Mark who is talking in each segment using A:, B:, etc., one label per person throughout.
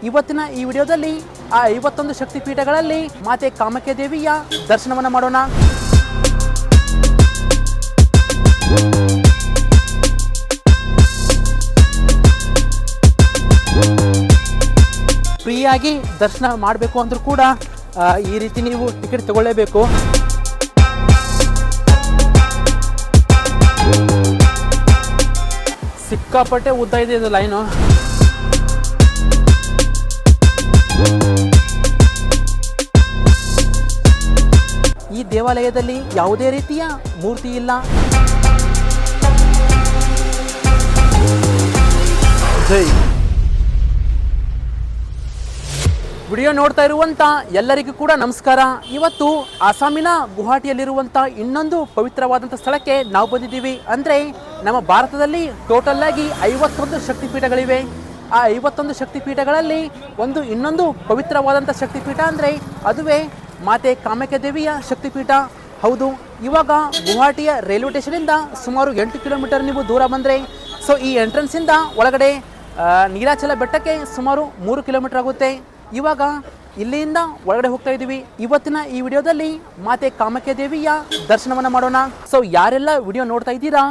A: ಇವತ್ತಿನ ಈ ವಿಡಿಯೋದಲ್ಲಿ ಆ 51 ಶಕ್ತಿಪೀಠಗಳಲ್ಲಿ ಮಾತೆ ಕಾಮಾಖ್ಯ ದೇವಿಯ ದರ್ಶನವನ್ನು ಮಾಡೋಣ. ಫ್ರೀಯಾಗಿ ದರ್ಶನ ಮಾಡಬೇಕು ಅಂದ್ರೂ ಕೂಡ ಈ ರೀತಿ ನೀವು ಟಿಕೆಟ್ ತಗೊಳ್ಳೇಬೇಕು. ಸಿಕ್ಕಾಪಟ್ಟೆ ಉದ್ದ ಇದೆ ಇದು ಲೈನು. ಈ ದೇವಾಲಯದಲ್ಲಿ ಯಾವುದೇ ರೀತಿಯ ಮೂರ್ತಿ ಇಲ್ಲ. ಜೈ. ವಿಡಿಯೋ ನೋಡ್ತಾ ಇರುವಂತ ಎಲ್ಲರಿಗೂ ಕೂಡ ನಮಸ್ಕಾರ. ಇವತ್ತು ಅಸ್ಸಾಮಿನ ಗುವಾಹಟಿಯಲ್ಲಿರುವಂತ ಇನ್ನೊಂದು ಪವಿತ್ರವಾದಂಥ ಸ್ಥಳಕ್ಕೆ ನಾವು ಬಂದಿದ್ದೀವಿ. ಅಂದರೆ ನಮ್ಮ ಭಾರತದಲ್ಲಿ ಟೋಟಲ್ ಆಗಿ 51 ಶಕ್ತಿಪೀಠಗಳಿವೆ. ಆ 51 ಶಕ್ತಿಪೀಠಗಳಲ್ಲಿ ಇನ್ನೊಂದು ಪವಿತ್ರವಾದಂಥ ಶಕ್ತಿಪೀಠ ಅಂದರೆ ಅದುವೇ ಮಾತೆ ಕಾಮಾಖ್ಯ ದೇವಿಯ ಶಕ್ತಿಪೀಠ. ಹೌದು, ಇವಾಗ ಗುವಾಹಟಿಯ ರೈಲ್ವೆ ಸ್ಟೇಷನಿಂದ ಸುಮಾರು 8 ಕಿಲೋಮೀಟರ್ ನೀವು ದೂರ ಬಂದರೆ ಸೊ ಈ ಎಂಟ್ರೆನ್ಸಿಂದ ಒಳಗಡೆ ನೀಲಾಚಲ ಬೆಟ್ಟಕ್ಕೆ ಸುಮಾರು 3 ಕಿಲೋಮೀಟರ್ ಆಗುತ್ತೆ. ಇವಾಗ ಇಲ್ಲಿಂದ ಒಳಗಡೆ ಹೋಗ್ತಾ ಇದ್ದೀವಿ. ಇವತ್ತಿನ ಈ ವಿಡಿಯೋದಲ್ಲಿ ಮಾತೆ ಕಾಮಾಖ್ಯ ದೇವಿಯ ದರ್ಶನವನ್ನು ಮಾಡೋಣ. ಸೊ ಯಾರೆಲ್ಲ ವಿಡಿಯೋ ನೋಡ್ತಾ ಇದ್ದೀರಾ,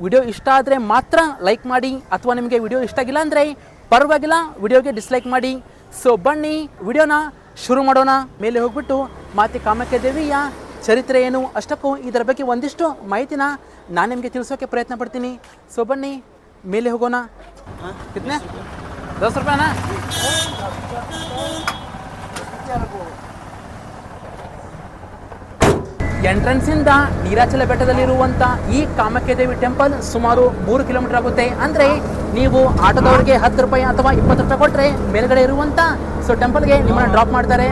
A: ವಿಡಿಯೋ ಇಷ್ಟ ಆದರೆ ಮಾತ್ರ ಲೈಕ್ ಮಾಡಿ, ಅಥವಾ ನಿಮಗೆ ವಿಡಿಯೋ ಇಷ್ಟ ಆಗಿಲ್ಲ ಅಂದರೆ ಪರವಾಗಿಲ್ಲ, ವಿಡಿಯೋಗೆ ಡಿಸ್ಲೈಕ್ ಮಾಡಿ. ಸೊ ಬನ್ನಿ ವಿಡಿಯೋನ ಶುರು ಮಾಡೋಣ. ಮೇಲೆ ಹೋಗ್ಬಿಟ್ಟು ಮಾತೆ ಕಾಮಾಖ್ಯ ದೇವಿಯ ಚರಿತ್ರೆ ಏನು ಅಷ್ಟಕ್ಕೂ ಇದರ ಬಗ್ಗೆ ಒಂದಿಷ್ಟು ಮಾಹಿತಿನ ನಾನು ನಿಮಗೆ ತಿಳಿಸೋಕೆ ಪ್ರಯತ್ನ ಪಡ್ತೀನಿ. ಸೊ ಬನ್ನಿ ಮೇಲೆ ಹೋಗೋಣ. ಕಿತ್ನೆ 10 ರೂಪಾಯಿನಾ? ಎಂಟ್ರೆನ್ಸಿಂದ ನೀಲಾಚಲ ಬೆಟ್ಟದಲ್ಲಿರುವಂಥ ಈ ಕಾಮಾಖ್ಯ ದೇವಿ ಟೆಂಪಲ್ ಸುಮಾರು 3 ಕಿಲೋಮೀಟರ್ ಆಗುತ್ತೆ. ಅಂದರೆ ನೀವು ಆಟೋದವರಿಗೆ 10 ರೂಪಾಯಿ ಅಥವಾ 20 ರೂಪಾಯಿ ಕೊಟ್ಟರೆ ಮೇಲ್ಗಡೆ ಇರುವಂಥ ಸೊ ಟೆಂಪಲ್ಗೆ ನಿಮ್ಮನ್ನು ಡ್ರಾಪ್ ಮಾಡ್ತಾರೆ.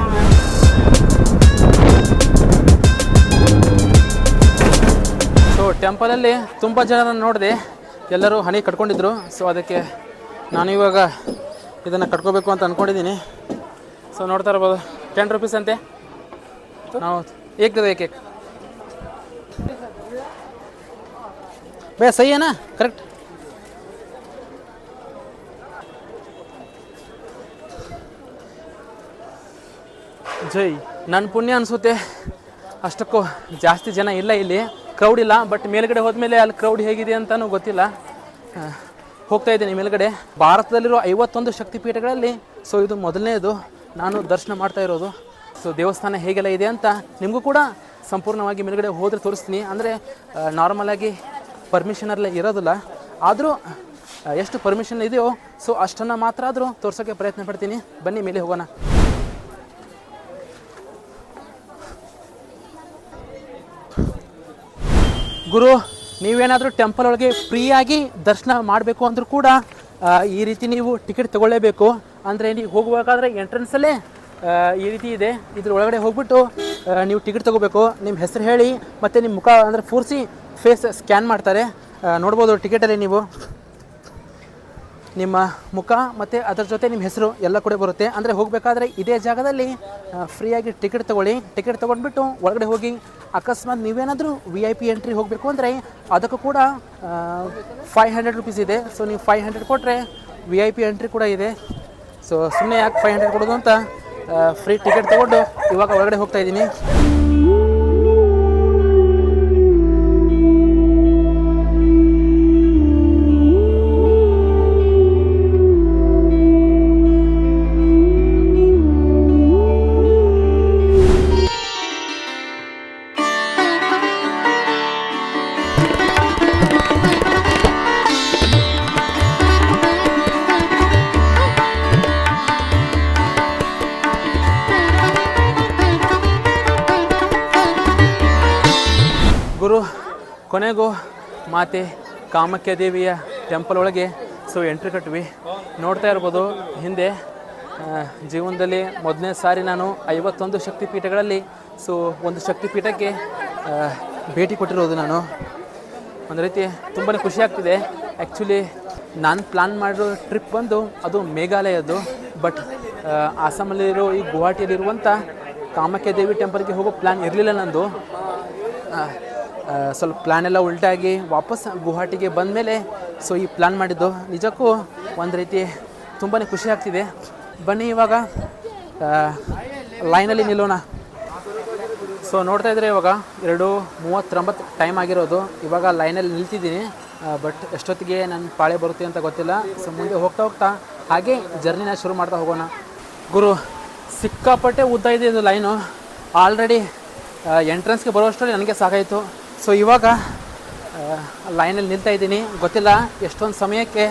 A: ಸೊ ಟೆಂಪಲಲ್ಲಿ ತುಂಬ ಜನರನ್ನು ನೋಡಿದೆ, ಎಲ್ಲರೂ ಹಣೆ ಕಟ್ಕೊಂಡಿದ್ರು. ಸೊ ಅದಕ್ಕೆ ನಾನು ಇವಾಗ ಇದನ್ನು ಕಟ್ಕೋಬೇಕು ಅಂತ ಅಂದ್ಕೊಂಡಿದ್ದೀನಿ. ಸೊ ನೋಡ್ತಾ ಇರ್ಬೋದು 10 ರೂಪೀಸ್ ಅಂತೆ. ನಾವು ಏಕ್ ಏಕ್ ಭಯ ಸಹಿ ಏನಾ? ಕರೆಕ್ಟ್. ಜೈ. ನನ್ನ ಪುಣ್ಯ ಅನಿಸುತ್ತೆ, ಅಷ್ಟಕ್ಕೂ ಜಾಸ್ತಿ ಜನ ಇಲ್ಲ ಇಲ್ಲಿ, ಕ್ರೌಡ್ ಇಲ್ಲ. ಬಟ್ ಮೇಲ್ಗಡೆ ಹೋದ್ಮೇಲೆ ಅಲ್ಲಿ ಕ್ರೌಡ್ ಹೇಗಿದೆ ಅಂತಲೂ ಗೊತ್ತಿಲ್ಲ. ಹೋಗ್ತಾ ಇದ್ದೀನಿ ಮೇಲ್ಗಡೆ. ಭಾರತದಲ್ಲಿರೋ 51 ಶಕ್ತಿಪೀಠಗಳಲ್ಲಿ ಸೊ ಇದು ಮೊದಲನೇದು ನಾನು ದರ್ಶನ ಮಾಡ್ತಾ ಇರೋದು. ಸೊ ದೇವಸ್ಥಾನ ಹೇಗೆಲ್ಲ ಇದೆ ಅಂತ ನಿಮಗೂ ಕೂಡ ಸಂಪೂರ್ಣವಾಗಿ ಮೇಲ್ಗಡೆ ಹೋದರೆ ತೋರಿಸ್ತೀನಿ. ಅಂದರೆ ನಾರ್ಮಲಾಗಿ ಪರ್ಮಿಷನೆಲ್ಲ ಇರೋದಿಲ್ಲ, ಆದರೂ ಎಷ್ಟು ಪರ್ಮಿಷನ್ ಇದೆಯೋ ಸೊ ಅಷ್ಟನ್ನು ಮಾತ್ರ ಆದರೂ ತೋರ್ಸೋಕ್ಕೆ ಪ್ರಯತ್ನ ಪಡ್ತೀನಿ. ಬನ್ನಿ ಮೇಲೆ ಹೋಗೋಣ. ಗುರು, ನೀವೇನಾದರೂ ಟೆಂಪಲ್ ಒಳಗೆ ಫ್ರೀಯಾಗಿ ದರ್ಶನ ಮಾಡಬೇಕು ಅಂದರೂ ಕೂಡ ಈ ರೀತಿ ನೀವು ಟಿಕೆಟ್ ತಗೊಳ್ಳೇಬೇಕು. ಅಂದರೆ ನೀವು ಹೋಗಬೇಕಾದ್ರೆ ಎಂಟ್ರೆನ್ಸಲ್ಲೇ ಈ ರೀತಿ ಇದೆ. ಇದ್ರ ಒಳಗಡೆ ಹೋಗ್ಬಿಟ್ಟು ನೀವು ಟಿಕೆಟ್ ತೊಗೋಬೇಕು. ನಿಮ್ಮ ಹೆಸರು ಹೇಳಿ ಮತ್ತು ನಿಮ್ಮ ಮುಖ ಅಂದರೆ ಪೂರ್ತಿ ಫೇಸ್ ಸ್ಕ್ಯಾನ್ ಮಾಡ್ತಾರೆ. ನೋಡ್ಬೋದು ಟಿಕೆಟಲ್ಲಿ ನೀವು ನಿಮ್ಮ ಮುಖ ಮತ್ತು ಅದರ ಜೊತೆ ನಿಮ್ಮ ಹೆಸರು ಎಲ್ಲ ಕೂಡ ಬರುತ್ತೆ. ಅಂದರೆ ಹೋಗಬೇಕಾದ್ರೆ ಇದೇ ಜಾಗದಲ್ಲಿ ಫ್ರೀಯಾಗಿ ಟಿಕೆಟ್ ತೊಗೊಳ್ಳಿ. ಟಿಕೆಟ್ ತೊಗೊಂಡ್ಬಿಟ್ಟು ಒಳಗಡೆ ಹೋಗಿ. ಅಕಸ್ಮಾತ್ ನೀವೇನಾದರೂ VIP ಎಂಟ್ರಿ ಹೋಗಬೇಕು ಅಂದರೆ ಅದಕ್ಕೂ ಕೂಡ 500 ರೂಪೀಸ್ ಇದೆ. ಸೊ ನೀವು 500 ಕೊಟ್ಟರೆ VIP ಎಂಟ್ರಿ ಕೂಡ ಇದೆ. ಸೊ ಸುಮ್ಮನೆ ಯಾಕೆ 500 ಕೊಡೋದು ಅಂತ ಫ್ರೀ ಟಿಕೆಟ್ ತೊಗೊಂಡು ಇವಾಗ ಒಳಗಡೆ ಹೋಗ್ತಾ ಇದ್ದೀನಿ. ಗುರು, ಕೊನೆಗೂ ಮಾತೆ ಕಾಮಾಖ್ಯ ದೇವಿಯ ಟೆಂಪಲ್ ಒಳಗೆ ಸೊ ಎಂಟ್ರಿ ಕಟ್ವಿ. ನೋಡ್ತಾ ಇರ್ಬೋದು ಹಿಂದೆ ಜೀವನದಲ್ಲಿ ಮೊದಲನೇ ಸಾರಿ ನಾನು 51 ಶಕ್ತಿಪೀಠಗಳಲ್ಲಿ ಸೊ ಒಂದು ಶಕ್ತಿಪೀಠಕ್ಕೆ ಭೇಟಿ ಕೊಟ್ಟಿರೋದು ನಾನು. ಒಂದು ರೀತಿ ತುಂಬಾ ಖುಷಿ ಆಗ್ತಿದೆ. ಆ್ಯಕ್ಚುಲಿ ನಾನು ಪ್ಲ್ಯಾನ್ ಮಾಡಿರೋ ಟ್ರಿಪ್ ಬಂದು ಅದು ಮೇಘಾಲಯದ್ದು. ಬಟ್ ಅಸ್ಸಾಮಲ್ಲಿರೋ ಈ ಗುವಾಹಟಿಯಲ್ಲಿರುವಂಥ ಕಾಮಾಖ್ಯ ದೇವಿ ಟೆಂಪಲ್ಗೆ ಹೋಗೋ ಪ್ಲ್ಯಾನ್ ಇರಲಿಲ್ಲ ನಂದು. ಸ್ವಲ್ಪ ಪ್ಲ್ಯಾನ್ ಎಲ್ಲ ಉಲ್ಟಾಗಿ ವಾಪಸ್ ಗುವಾಹಟಿಗೆ ಬಂದ ಮೇಲೆ ಸೊ ಈ ಪ್ಲ್ಯಾನ್ ಮಾಡಿದ್ದು. ನಿಜಕ್ಕೂ ಒಂದು ರೀತಿ ತುಂಬಾ ಖುಷಿ ಆಗ್ತಿದೆ. ಬನ್ನಿ ಇವಾಗ ಲೈನಲ್ಲಿ ನಿಲ್ಲೋಣ. ಸೊ ನೋಡ್ತಾ ಇದ್ರೆ ಇವಾಗ 2:39 ಟೈಮ್ ಆಗಿರೋದು. ಇವಾಗ ಲೈನಲ್ಲಿ ನಿಲ್ತಿದ್ದೀನಿ, ಬಟ್ ಎಷ್ಟೊತ್ತಿಗೆ ನನ್ನ ಪಾಳೆ ಬರುತ್ತೆ ಅಂತ ಗೊತ್ತಿಲ್ಲ. ಸೊ ಮುಂದೆ ಹೋಗ್ತಾ ಹೋಗ್ತಾ ಹಾಗೆ ಜರ್ನಿನ ಶುರು ಮಾಡ್ತಾ ಹೋಗೋಣ. ಗುರು, ಸಿಕ್ಕಾಪಟ್ಟೆ ಉದ್ದ ಇದೆ ಇದು ಲೈನು. ಆಲ್ರೆಡಿ ಎಂಟ್ರೆನ್ಸ್ಗೆ ಬರೋಷ್ಟರಲ್ಲಿ ನನಗೆ ಸಾಕಾಯಿತು. ಸೊ ಇವಾಗ ಲೈನಲ್ಲಿ ನಿಲ್ತಾ ಇದ್ದೀನಿ. ಗೊತ್ತಿಲ್ಲ ಎಷ್ಟೊಂದು ಸಮಯಕ್ಕೆ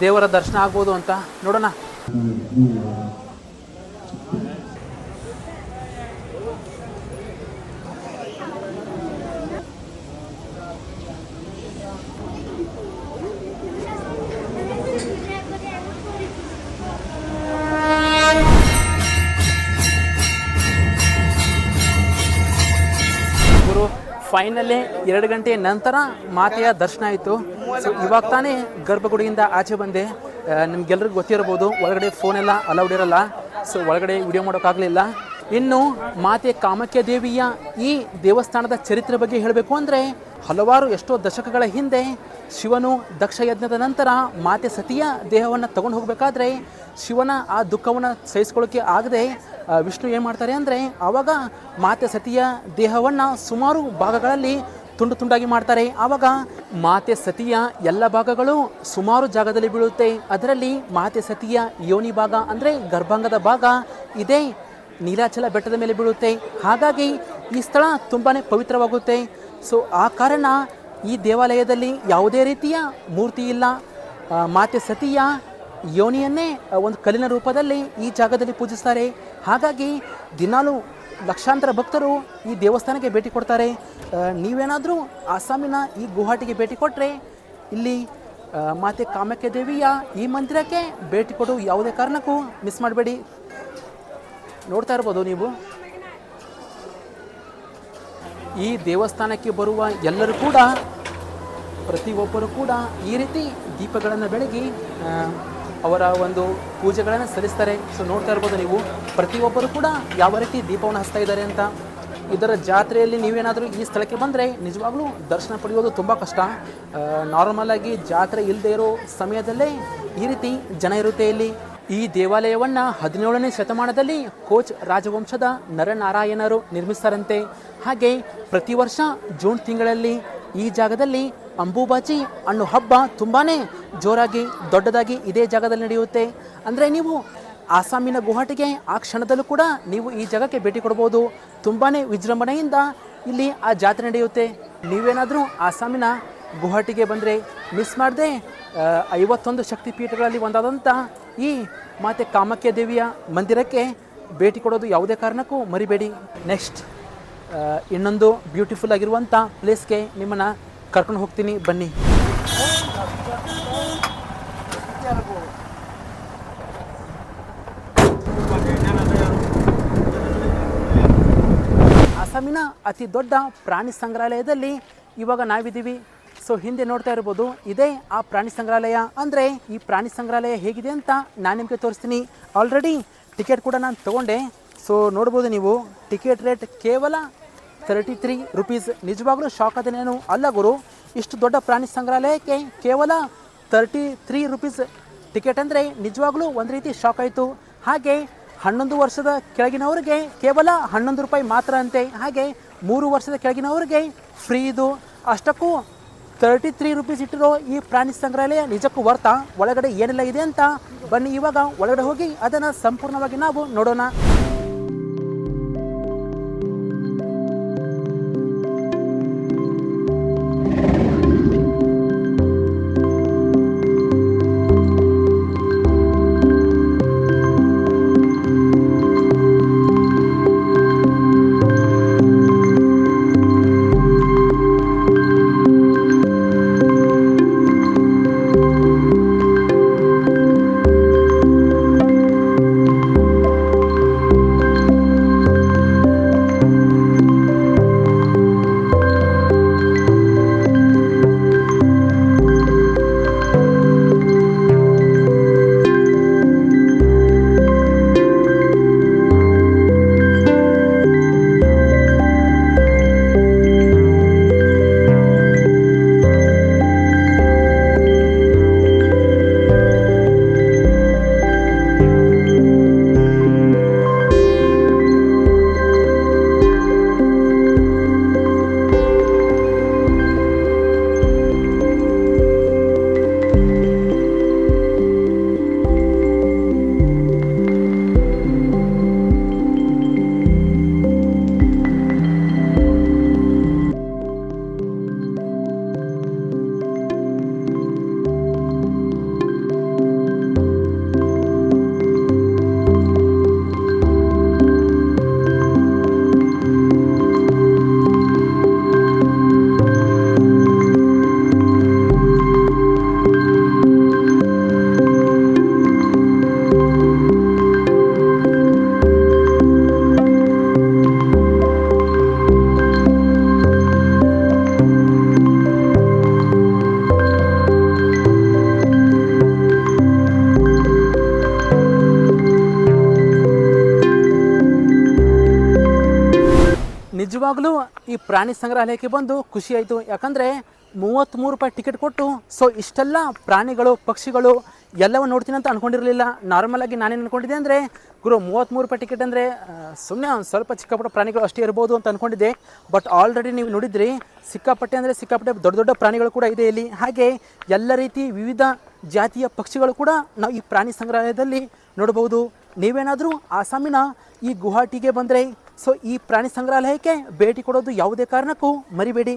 A: ದೇವರ ದರ್ಶನ ಆಗ್ಬೋದು ಅಂತ, ನೋಡೋಣ. ಫೈನಲಿ 2 ಗಂಟೆ ನಂತರ ಮಾತೆಯ ದರ್ಶನ ಆಯಿತು. ಸೊ ಇವಾಗ ತಾನೇ ಗರ್ಭಗುಡಿಯಿಂದ ಆಚೆ ಬಂದೆ. ನಿಮ್ಗೆಲ್ರಿಗೂ ಗೊತ್ತಿರ್ಬೋದು, ಒಳಗಡೆ ಫೋನೆಲ್ಲ ಅಲೌಡ್ ಇರಲ್ಲ. ಸೊ ಒಳಗಡೆ ವಿಡಿಯೋ ಮಾಡೋಕ್ಕಾಗಲಿಲ್ಲ. ಇನ್ನು ಮಾತೆ ಕಾಮಾಖ್ಯ ದೇವಿಯ ಈ ದೇವಸ್ಥಾನದ ಚರಿತ್ರೆ ಬಗ್ಗೆ ಹೇಳಬೇಕು ಅಂದರೆ, ಎಷ್ಟೋ ದಶಕಗಳ ಹಿಂದೆ ಶಿವನು ದಕ್ಷ ಯಜ್ಞದ ನಂತರ ಮಾತೆ ಸತಿಯ ದೇಹವನ್ನು ತಗೊಂಡು ಹೋಗಬೇಕಾದ್ರೆ ಶಿವನ ಆ ದುಃಖವನ್ನು ಸಹಿಸ್ಕೊಳ್ಳೋಕ್ಕೆ ಆಗದೆ ವಿಷ್ಣು ಏನು ಮಾಡ್ತಾರೆ ಅಂದರೆ, ಆವಾಗ ಮಾತೆ ಸತಿಯ ದೇಹವನ್ನು ಸುಮಾರು ಭಾಗಗಳಲ್ಲಿ ತುಂಡು ತುಂಡಾಗಿ ಮಾಡ್ತಾರೆ. ಆವಾಗ ಮಾತೆ ಸತಿಯ ಎಲ್ಲ ಭಾಗಗಳು ಸುಮಾರು ಜಾಗದಲ್ಲಿ ಬೀಳುತ್ತೆ. ಅದರಲ್ಲಿ ಮಾತೆ ಸತಿಯ ಯೋನಿ ಭಾಗ ಅಂದರೆ ಗರ್ಭಾಂಗದ ಭಾಗ ಇದೇ ನೀಲಾಚಲ ಬೆಟ್ಟದ ಮೇಲೆ ಬೀಳುತ್ತೆ. ಹಾಗಾಗಿ ಈ ಸ್ಥಳ ತುಂಬಾ ಪವಿತ್ರವಾಗುತ್ತೆ. ಸೊ ಆ ಕಾರಣ ಈ ದೇವಾಲಯದಲ್ಲಿ ಯಾವುದೇ ರೀತಿಯ ಮೂರ್ತಿ ಇಲ್ಲ. ಮಾತೆ ಸತಿಯ ಯೋನಿಯನ್ನೇ ಒಂದು ಕಲ್ಲಿನ ರೂಪದಲ್ಲಿ ಈ ಜಾಗದಲ್ಲಿ ಪೂಜಿಸ್ತಾರೆ. ಹಾಗಾಗಿ ದಿನಾಲೂ ಲಕ್ಷಾಂತರ ಭಕ್ತರು ಈ ದೇವಸ್ಥಾನಕ್ಕೆ ಭೇಟಿ ಕೊಡ್ತಾರೆ. ನೀವೇನಾದರೂ ಆಸಾಮಿನ ಈ ಗುವಾಹಟಿಗೆ ಭೇಟಿ ಕೊಟ್ಟರೆ ಇಲ್ಲಿ ಮಾತೆ ಕಾಮಾಖ್ಯ ದೇವಿಯ ಈ ಮಂದಿರಕ್ಕೆ ಭೇಟಿ ಕೊಡು ಯಾವುದೇ ಕಾರಣಕ್ಕೂ ಮಿಸ್ ಮಾಡಬೇಡಿ. ನೋಡ್ತಾ ಇರ್ಬೋದು ನೀವು, ಈ ದೇವಸ್ಥಾನಕ್ಕೆ ಬರುವ ಎಲ್ಲರೂ ಕೂಡ, ಪ್ರತಿಯೊಬ್ಬರು ಕೂಡ ಈ ರೀತಿ ದೀಪಗಳನ್ನು ಬೆಳಗಿ ಅವರ ಒಂದು ಪೂಜೆಗಳನ್ನು ಸಲ್ಲಿಸ್ತಾರೆ. ಸೊ ನೋಡ್ತಾ ಇರ್ಬೋದು ನೀವು, ಪ್ರತಿಯೊಬ್ಬರು ಕೂಡ ಯಾವ ರೀತಿ ದೀಪವನ್ನು ಹಚ್ತಾ ಇದ್ದಾರೆ ಅಂತ. ಇದರ ಜಾತ್ರೆಯಲ್ಲಿ ನೀವೇನಾದರೂ ಈ ಸ್ಥಳಕ್ಕೆ ಬಂದರೆ ನಿಜವಾಗ್ಲೂ ದರ್ಶನ ಪಡೆಯೋದು ತುಂಬ ಕಷ್ಟ. ನಾರ್ಮಲಾಗಿ ಜಾತ್ರೆ ಇಲ್ಲದೆ ಇರೋ ಸಮಯದಲ್ಲೇ ಈ ರೀತಿ ಜನ ಇರುತ್ತೆ ಇಲ್ಲಿ. ಈ ದೇವಾಲಯವನ್ನು 17ನೇ ಶತಮಾನದಲ್ಲಿ ಕೋಚ್ ರಾಜವಂಶದ ನರನಾರಾಯಣರು ನಿರ್ಮಿಸ್ತಾರಂತೆ. ಹಾಗೆ ಪ್ರತಿ ವರ್ಷ ಜೂನ್ ತಿಂಗಳಲ್ಲಿ ಈ ಜಾಗದಲ್ಲಿ ಅಂಬುಬಾಚಿ ಅನ್ನೋ ಹಬ್ಬ ತುಂಬಾ ಜೋರಾಗಿ ದೊಡ್ಡದಾಗಿ ಇದೇ ಜಾಗದಲ್ಲಿ ನಡೆಯುತ್ತೆ. ಅಂದರೆ ನೀವು ಆಸಾಮಿನ ಗುವಾಹಟಿಗೆ ಆ ಕ್ಷಣದಲ್ಲೂ ಕೂಡ ನೀವು ಈ ಜಾಗಕ್ಕೆ ಭೇಟಿ ಕೊಡ್ಬೋದು. ತುಂಬಾ ವಿಜೃಂಭಣೆಯಿಂದ ಇಲ್ಲಿ ಆ ಜಾತ್ರೆ ನಡೆಯುತ್ತೆ. ನೀವೇನಾದರೂ ಆಸಾಮಿನ ಗುವಾಹಟಿಗೆ ಬಂದರೆ ಮಿಸ್ ಮಾಡದೆ 51 ಶಕ್ತಿಪೀಠಗಳಲ್ಲಿ ಒಂದಾದಂಥ ಈ ಮಾತೆ ಕಾಮಾಖ್ಯ ದೇವಿಯ ಮಂದಿರಕ್ಕೆ ಭೇಟಿ ಕೊಡೋದು ಯಾವುದೇ ಕಾರಣಕ್ಕೂ ಮರಿಬೇಡಿ. ನೆಕ್ಸ್ಟ್ ಇನ್ನೊಂದು ಬ್ಯೂಟಿಫುಲ್ ಆಗಿರುವಂಥ ಪ್ಲೇಸ್ಗೆ ನಿಮ್ಮನ್ನು ಕರ್ಕೊಂಡು ಹೋಗ್ತೀನಿ, ಬನ್ನಿ. ಅಸ್ಸಾಮಿನ ಅತಿ ದೊಡ್ಡ ಪ್ರಾಣಿ ಸಂಗ್ರಹಾಲಯದಲ್ಲಿ ಇವಾಗ ನಾವಿದ್ದೀವಿ. ಸೊ ಹಿಂದೆ ನೋಡ್ತಾ ಇರ್ಬೋದು, ಇದೇ ಆ ಪ್ರಾಣಿ ಸಂಗ್ರಹಾಲಯ. ಅಂದರೆ ಈ ಪ್ರಾಣಿ ಸಂಗ್ರಹಾಲಯ ಹೇಗಿದೆ ಅಂತ ನಾನು ನಿಮಗೆ ತೋರಿಸ್ತೀನಿ. ಆಲ್ರೆಡಿ ಟಿಕೆಟ್ ಕೂಡ ನಾನು ತೊಗೊಂಡೆ. ಸೊ ನೋಡ್ಬೋದು ನೀವು, ಟಿಕೆಟ್ ರೇಟ್ ಕೇವಲ 33 ರುಪೀಸ್. ನಿಜವಾಗ್ಲೂ ಶಾಕ್ ಆದೇನೇನು ಅಲ್ಲ ಗುರು, ಇಷ್ಟು ದೊಡ್ಡ ಪ್ರಾಣಿ ಸಂಗ್ರಹಾಲಯಕ್ಕೆ ಕೇವಲ 33 ರುಪೀಸ್ ಟಿಕೆಟ್ ಅಂದರೆ ನಿಜವಾಗ್ಲೂ ಒಂದು ರೀತಿ ಶಾಕ್ ಆಯಿತು. ಹಾಗೆ 11 ವರ್ಷದ ಕೆಳಗಿನವರಿಗೆ ಕೇವಲ 11 ರೂಪಾಯಿ ಮಾತ್ರ ಅಂತೆ. ಹಾಗೆ 3 ವರ್ಷದ ಕೆಳಗಿನವರಿಗೆ ಫ್ರೀ ಇದು. ಅಷ್ಟಕ್ಕೂ 33 ರುಪೀಸ್ ಇಟ್ಟಿರೋ ಈ ಪ್ರಾಣಿ ಸಂಗ್ರಹಾಲಯ ನಿಜಕ್ಕೂ ವರ್ತ. ಒಳಗಡೆ ಏನೆಲ್ಲ ಇದೆ ಅಂತ ಬನ್ನಿ ಇವಾಗ ಒಳಗಡೆ ಹೋಗಿ ಅದನ್ನು ಸಂಪೂರ್ಣವಾಗಿ ನಾವು ನೋಡೋಣ. ನಿಜವಾಗ್ಲೂ ಈ ಪ್ರಾಣಿ ಸಂಗ್ರಹಾಲಯಕ್ಕೆ ಬಂದು ಖುಷಿ ಆಯಿತು. ಯಾಕಂದರೆ 33 ರೂಪಾಯಿ ಟಿಕೆಟ್ ಕೊಟ್ಟು ಸೊ ಇಷ್ಟೆಲ್ಲ ಪ್ರಾಣಿಗಳು ಪಕ್ಷಿಗಳು ಎಲ್ಲವೂ ನೋಡ್ತೀನಿ ಅಂತ ಅಂದ್ಕೊಂಡಿರಲಿಲ್ಲ. ನಾರ್ಮಲಾಗಿ ನಾನೇನು ಅಂದ್ಕೊಂಡಿದ್ದೆ ಅಂದರೆ 33 ರೂಪಾಯಿ ಟಿಕೆಟ್ ಅಂದರೆ ಸುಮ್ಮನೆ ಒಂದು ಸ್ವಲ್ಪ ಚಿಕ್ಕಪುಟ್ಟ ಪ್ರಾಣಿಗಳು ಅಷ್ಟೇ ಇರ್ಬೋದು ಅಂತ ಅಂದ್ಕೊಂಡಿದ್ದೆ. ಬಟ್ ಆಲ್ರೆಡಿ ನೀವು ನೋಡಿದ್ರಿ ಸಿಕ್ಕಾಪಟ್ಟೆ ಅಂದರೆ ಸಿಕ್ಕಾಪಟ್ಟೆ ದೊಡ್ಡ ದೊಡ್ಡ ಪ್ರಾಣಿಗಳು ಕೂಡ ಇದೆ ಇಲ್ಲಿ. ಹಾಗೆ ಎಲ್ಲ ರೀತಿ ವಿವಿಧ ಜಾತಿಯ ಪಕ್ಷಿಗಳು ಕೂಡ ನಾವು ಈ ಪ್ರಾಣಿ ಸಂಗ್ರಹಾಲಯದಲ್ಲಿ ನೋಡಬಹುದು. ನೀವೇನಾದರೂ ಆಸಾಮಿನ ಈ ಗುವಾಹಟಿಗೆ ಬಂದರೆ ಸೊ ಈ ಪ್ರಾಣಿ ಸಂಗ್ರಹಾಲಯಕ್ಕೆ ಭೇಟಿ ಕೊಡೋದು ಯಾವುದೇ ಕಾರಣಕ್ಕೂ ಮರಿಬೇಡಿ.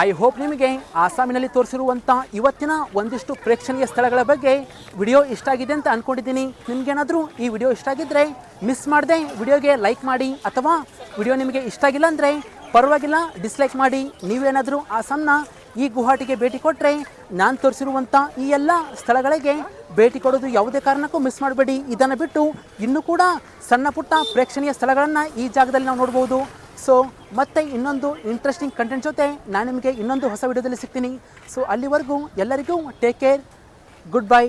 A: ಐ ಹೋಪ್ ನಿಮಗೆ ಆಸಾಮಿನಲ್ಲಿ ತೋರಿಸಿರುವಂಥ ಇವತ್ತಿನ ಒಂದಿಷ್ಟು ಪ್ರೇಕ್ಷಣೀಯ ಸ್ಥಳಗಳ ಬಗ್ಗೆ ವಿಡಿಯೋ ಇಷ್ಟ ಆಗಿದೆ ಅಂತ ಅಂದ್ಕೊಂಡಿದ್ದೀನಿ. ನಿಮಗೇನಾದರೂ ಈ ವಿಡಿಯೋ ಇಷ್ಟ ಆಗಿದ್ದರೆ ಮಿಸ್ ಮಾಡದೆ ವಿಡಿಯೋಗೆ ಲೈಕ್ ಮಾಡಿ, ಅಥವಾ ವಿಡಿಯೋ ನಿಮಗೆ ಇಷ್ಟ ಆಗಿಲ್ಲ ಅಂದರೆ ಪರವಾಗಿಲ್ಲ ಡಿಸ್ಲೈಕ್ ಮಾಡಿ. ನೀವೇನಾದರೂ ಆಸಾಮ್ನ ಈ ಗುವಾಹಟಿಗೆ ಭೇಟಿ ಕೊಟ್ಟರೆ ನಾನು ತೋರಿಸಿರುವಂಥ ಈ ಎಲ್ಲ ಸ್ಥಳಗಳಿಗೆ ಭೇಟಿ ಕೊಡೋದು ಯಾವುದೇ ಕಾರಣಕ್ಕೂ ಮಿಸ್ ಮಾಡಬೇಡಿ. ಇದನ್ನು ಬಿಟ್ಟು ಇನ್ನೂ ಕೂಡ ಸಣ್ಣ ಪುಟ್ಟ ಪ್ರೇಕ್ಷಣೀಯ ಸ್ಥಳಗಳನ್ನು ಈ ಜಾಗದಲ್ಲಿ ನಾವು ನೋಡ್ಬೋದು. ಸೊ ಮತ್ತೆ ಇನ್ನೊಂದು ಇಂಟ್ರೆಸ್ಟಿಂಗ್ ಕಂಟೆಂಟ್ ಜೊತೆ ನಾನು ನಿಮಗೆ ಇನ್ನೊಂದು ಹೊಸ ವಿಡಿಯೋದಲ್ಲಿ ಸಿಗ್ತೀನಿ. ಸೊ ಅಲ್ಲಿವರೆಗೂ ಎಲ್ಲರಿಗೂ ಟೇಕ್ ಕೇರ್, ಗುಡ್ ಬೈ.